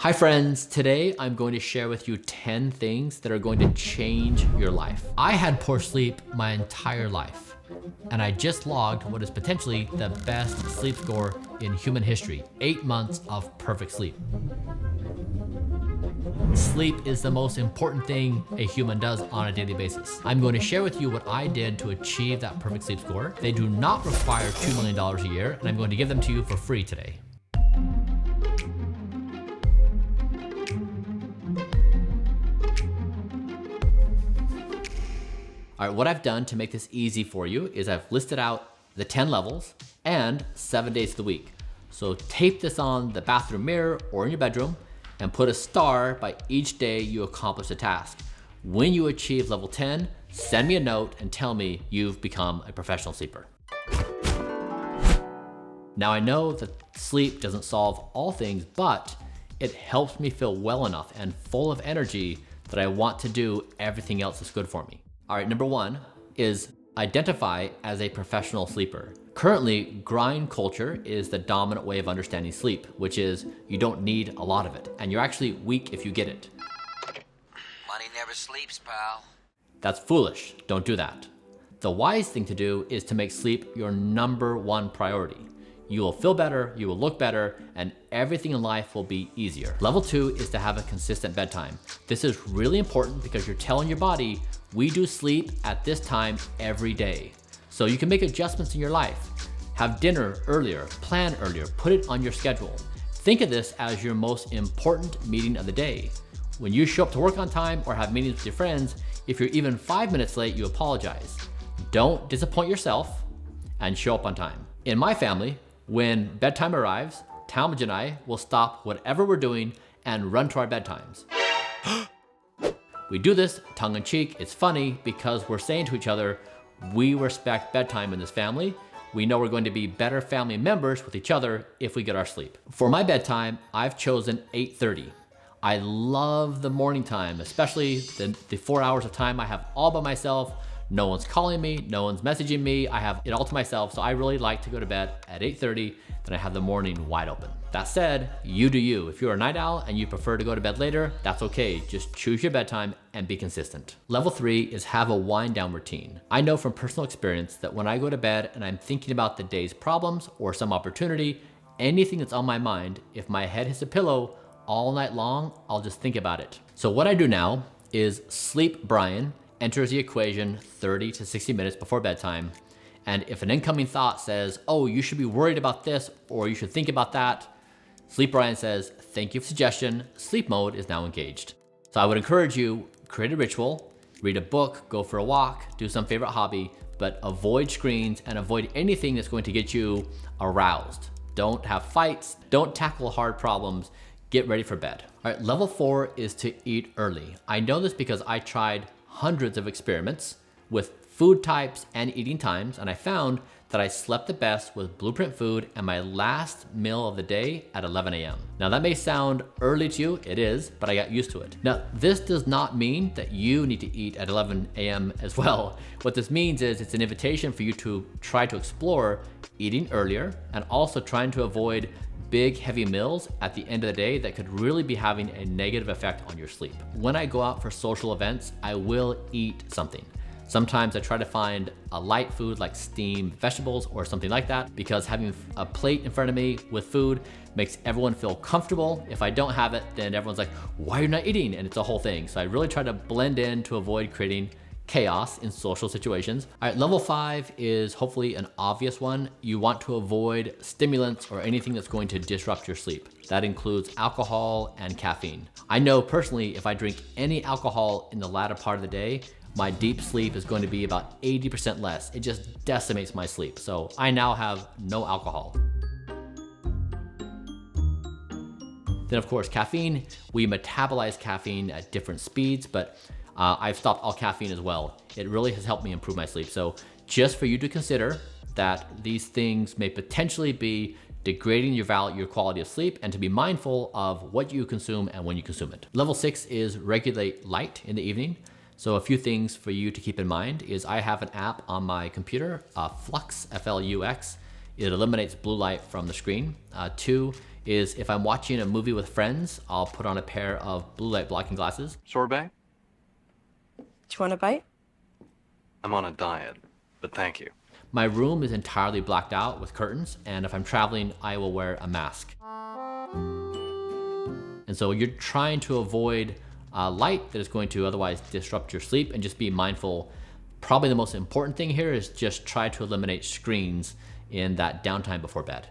Hi friends, today I'm going to share with you 10 things that are going to change your life. I had poor sleep my entire life, and I just logged what is potentially the best sleep score in human history, 8 months of perfect sleep. Sleep is the most important thing a human does on a daily basis. I'm going to share with you what I did to achieve that perfect sleep score. They do not require $2 million a year, and I'm going to give them to you for free today. All right, what I've done to make this easy for you is I've listed out the 10 levels and 7 days of the week. So tape this on the bathroom mirror or in your bedroom and put a star by each day you accomplish a task. When you achieve level 10, send me a note and tell me you've become a professional sleeper. Now I know that sleep doesn't solve all things, but it helps me feel well enough and full of energy that I want to do everything else that's good for me. All right, number one is identify as a professional sleeper. Currently, grind culture is the dominant way of understanding sleep, which is you don't need a lot of it, and you're actually weak if you get it. Money never sleeps, pal. That's foolish, don't do that. The wise thing to do is to make sleep your number one priority. You will feel better, you will look better, and everything in life will be easier. Level 2 is to have a consistent bedtime. This is really important because you're telling your body, we do sleep at this time every day. So you can make adjustments in your life. Have dinner earlier, plan earlier, put it on your schedule. Think of this as your most important meeting of the day. When you show up to work on time or have meetings with your friends, if you're even 5 minutes late, you apologize. Don't disappoint yourself and show up on time. In my family, when bedtime arrives, Talmadge and I will stop whatever we're doing and run to our bedtimes. We do this tongue in cheek, it's funny because we're saying to each other, we respect bedtime in this family. We know we're going to be better family members with each other if we get our sleep. For my bedtime, I've chosen 8:30. I love the morning time, especially the 4 hours of time I have all by myself. No one's calling me, no one's messaging me. I have it all to myself. So I really like to go to bed at 8:30, then I have the morning wide open. That said, you do you. If you're a night owl and you prefer to go to bed later, that's okay. Just choose your bedtime and be consistent. Level 3 is have a wind down routine. I know from personal experience that when I go to bed and I'm thinking about the day's problems or some opportunity, anything that's on my mind, if my head hits a pillow all night long, I'll just think about it. So what I do now is sleep Bryan enters the equation 30 to 60 minutes before bedtime. And if an incoming thought says, oh, you should be worried about this, or you should think about that, Sleep Bryan says, thank you for suggestion, sleep mode is now engaged. So I would encourage you, create a ritual, read a book, go for a walk, do some favorite hobby, but avoid screens and avoid anything that's going to get you aroused. Don't have fights, don't tackle hard problems, get ready for bed. All right, level 4 is to eat early. I know this because I tried hundreds of experiments with food types and eating times, and I found that I slept the best with Blueprint food and my last meal of the day at 11 a.m. Now that may sound early to you, it is, but I got used to it. Now, this does not mean that you need to eat at 11 a.m. as well. What this means is it's an invitation for you to try to explore eating earlier and also trying to avoid big, heavy meals at the end of the day that could really be having a negative effect on your sleep. When I go out for social events, I will eat something. Sometimes I try to find a light food like steamed vegetables or something like that, because having a plate in front of me with food makes everyone feel comfortable. If I don't have it, then everyone's like, why are you not eating? And it's a whole thing. So I really try to blend in to avoid creating chaos in social situations. All right, level 5 is hopefully an obvious one. You want to avoid stimulants or anything that's going to disrupt your sleep. That includes alcohol and caffeine. I know personally, if I drink any alcohol in the latter part of the day, my deep sleep is going to be about 80% less. It just decimates my sleep. So I now have no alcohol. Then of course, caffeine, we metabolize caffeine at different speeds, but I've stopped all caffeine as well. It really has helped me improve my sleep. So just for you to consider that these things may potentially be degrading your quality of sleep, and to be mindful of what you consume and when you consume it. Level 6 is regulate light in the evening. So a few things for you to keep in mind is I have an app on my computer, Flux, F-L-U-X. It eliminates blue light from the screen. 2 is if I'm watching a movie with friends, I'll put on a pair of blue light blocking glasses. Sorbet? Do you want a bite? I'm on a diet, but thank you. My room is entirely blacked out with curtains, and if I'm traveling, I will wear a mask. And so you're trying to avoid light that is going to otherwise disrupt your sleep, and just be mindful. Probably the most important thing here is just try to eliminate screens in that downtime before bed.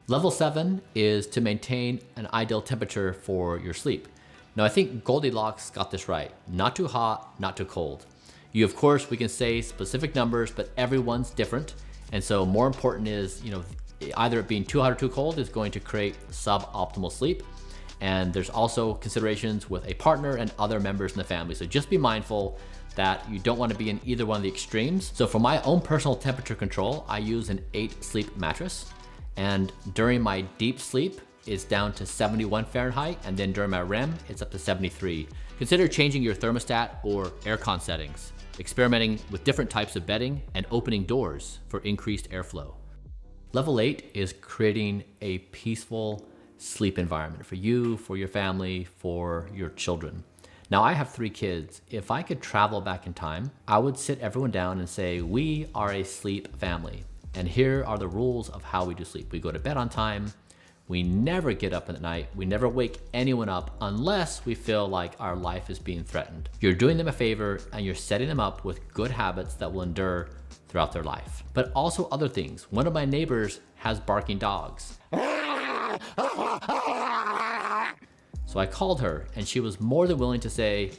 Level 7 is to maintain an ideal temperature for your sleep. Now I think Goldilocks got this right. Not too hot, not too cold. Of course, we can say specific numbers, but everyone's different. And so more important is, either it being too hot or too cold is going to create suboptimal sleep. And there's also considerations with a partner and other members in the family. So just be mindful that you don't want to be in either one of the extremes. So for my own personal temperature control, I use an 8 sleep mattress. And during my deep sleep, it's down to 71 Fahrenheit. And then during my REM, it's up to 73. Consider changing your thermostat or aircon settings, experimenting with different types of bedding, and opening doors for increased airflow. Level 8 is creating a peaceful sleep environment for you, for your family, for your children. Now I have 3 kids. If I could travel back in time, I would sit everyone down and say, we are a sleep family. And here are the rules of how we do sleep. We go to bed on time. We never get up at night. We never wake anyone up unless we feel like our life is being threatened. You're doing them a favor, and you're setting them up with good habits that will endure throughout their life. But also other things. One of my neighbors has barking dogs. So I called her, and she was more than willing to say,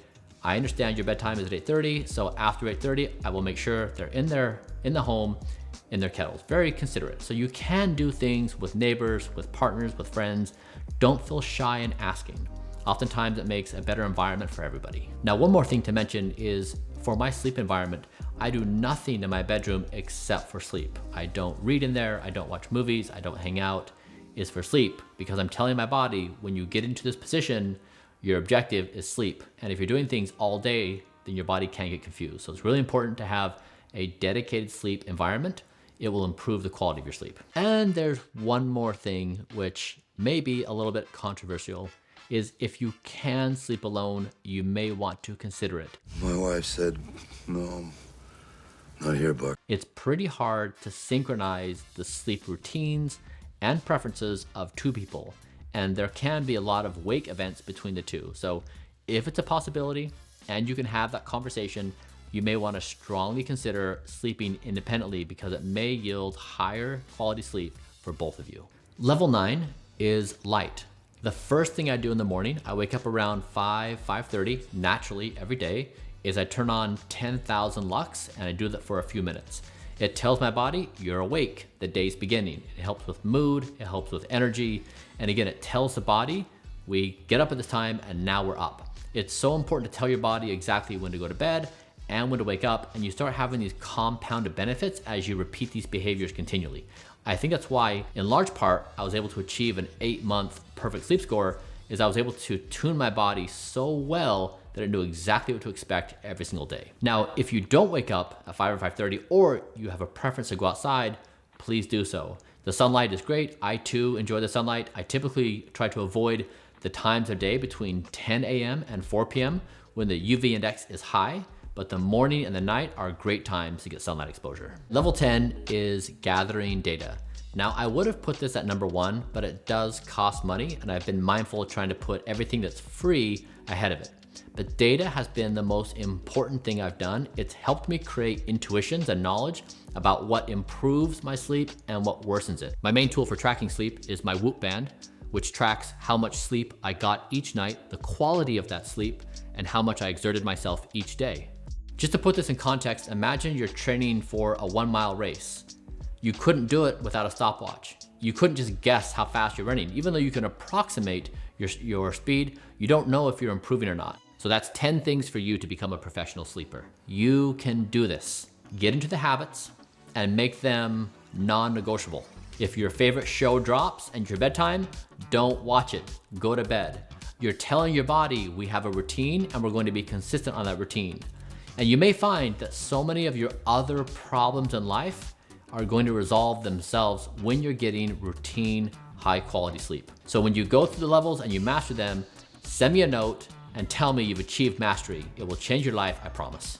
I understand your bedtime is at 8:30, so after 8:30, I will make sure they're in the home, in their kettles. Very considerate. So you can do things with neighbors, with partners, with friends. Don't feel shy in asking. Oftentimes it makes a better environment for everybody. Now, one more thing to mention is for my sleep environment, I do nothing in my bedroom except for sleep. I don't read in there, I don't watch movies, I don't hang out. It's for sleep, because I'm telling my body, when you get into this position, your objective is sleep. And if you're doing things all day, then your body can get confused. So it's really important to have a dedicated sleep environment. It will improve the quality of your sleep. And there's one more thing, which may be a little bit controversial, is if you can sleep alone, you may want to consider it. My wife said, no, not here, Buck. It's pretty hard to synchronize the sleep routines and preferences of 2 people. And there can be a lot of wake events between the 2. So if it's a possibility and you can have that conversation, you may want to strongly consider sleeping independently, because it may yield higher quality sleep for both of you. Level 9 is light. The first thing I do in the morning, I wake up around 5:30 naturally every day, is I turn on 10,000 lux, and I do that for a few minutes. It tells my body, you're awake, the day's beginning. It helps with mood, it helps with energy. And again, it tells the body, we get up at this time and now we're up. It's so important to tell your body exactly when to go to bed and when to wake up, and you start having these compounded benefits as you repeat these behaviors continually. I think that's why, in large part, I was able to achieve an 8-month perfect sleep score, is I was able to tune my body so well that it knew exactly what to expect every single day. Now, if you don't wake up at 5 or 5:30, or you have a preference to go outside, please do so. The sunlight is great. I too enjoy the sunlight. I typically try to avoid the times of day between 10 a.m. and 4 p.m. when the UV index is high, but the morning and the night are great times to get sunlight exposure. Level 10 is gathering data. Now, I would have put this at number 1, but it does cost money, and I've been mindful of trying to put everything that's free ahead of it. But data has been the most important thing I've done. It's helped me create intuitions and knowledge about what improves my sleep and what worsens it. My main tool for tracking sleep is my Whoop band, which tracks how much sleep I got each night, the quality of that sleep, and how much I exerted myself each day. Just to put this in context, imagine you're training for a 1-mile race. You couldn't do it without a stopwatch. You couldn't just guess how fast you're running. Even though you can approximate your speed, you don't know if you're improving or not. So that's 10 things for you to become a professional sleeper. You can do this. Get into the habits and make them non-negotiable. If your favorite show drops and your bedtime, don't watch it. Go to bed. You're telling your body, we have a routine and we're going to be consistent on that routine. And you may find that so many of your other problems in life are going to resolve themselves when you're getting routine, high quality sleep. So when you go through the levels and you master them, send me a note and tell me you've achieved mastery. It will change your life, I promise.